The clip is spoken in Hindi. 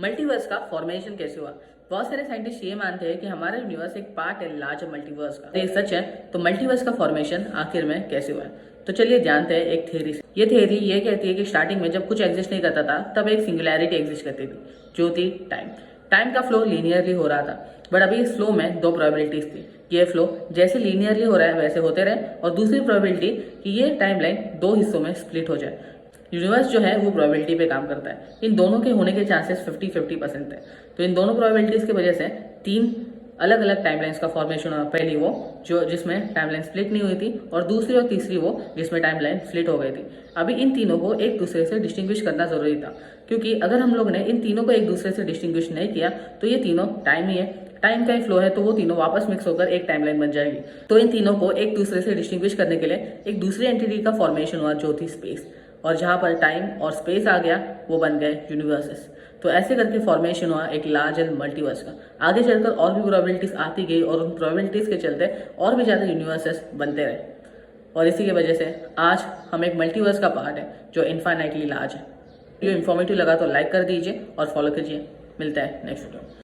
मल्टीवर्स का फॉर्मेशन कैसे हुआ। बहुत सारे साइंटिस्ट ये मानते हैं कि हमारा यूनिवर्स एक पार्ट है लार्ज मल्टीवर्स का। ये सच है तो मल्टीवर्स का फॉर्मेशन आखिर में कैसे हुआ है, तो चलिए जानते हैं एक थ्योरी से। ये थ्योरी ये कहती है कि स्टार्टिंग में जब कुछ एग्जिस्ट नहीं करता था तब एक सिंगुलैरिटी एग्जिस्ट करती थी, जो थी टाइम। टाइम का फ्लो लीनियरली हो रहा था, बट अभी इस फ्लो में दो प्रोबेबिलिटीज थी। ये फ्लो जैसे लीनियरली हो रहा है वैसे होते रहे, और दूसरी प्रोबेबिलिटी कि ये टाइमलाइन दो हिस्सों में स्प्लिट हो जाए। यूनिवर्स जो है वो प्रोबेबिलिटी पे काम करता है। इन दोनों के होने के चांसेस 50-50% है। तो इन दोनों प्रोबेबिलिटीज की वजह से तीन अलग अलग टाइमलाइंस का फॉर्मेशन हुआ। पहली वो जो जिसमें टाइमलाइन स्प्लिट नहीं हुई थी, और दूसरी और तीसरी वो जिसमें टाइमलाइन स्प्लिट हो गई थी। अभी इन तीनों को एक दूसरे से डिस्टिंग्विश करना जरूरी था, क्योंकि अगर हम लोग ने इन तीनों को एक दूसरे से डिस्टिंग्विश नहीं किया तो ये तीनों टाइम ही है, टाइम का ही फ्लो है, तो वो तीनों वापस मिक्स होकर एक टाइमलाइन बन जाएगी। तो इन तीनों को एक दूसरे से डिस्टिंग्विश करने के लिए एक दूसरी एंटिटी का फॉर्मेशन हुआ, जो थी स्पेस। और जहां पर टाइम और स्पेस आ गया वो बन गए यूनिवर्सेस। तो ऐसे करके फॉर्मेशन हुआ एक लार्ज मल्टीवर्स का। आगे चलकर और भी प्रोबेबिलिटीज आती गई, और उन प्रोबेबिलिटीज के चलते और भी ज्यादा यूनिवर्सेस बनते रहे, और इसी की वजह से आज हम एक मल्टीवर्स का पार्ट है जो इन्फाइनाइटली लार्ज है। वीडियो इन्फॉर्मेटिव लगा तो लाइक कर दीजिए और फॉलो कीजिए। मिलता है नेक्स्ट वीडियो।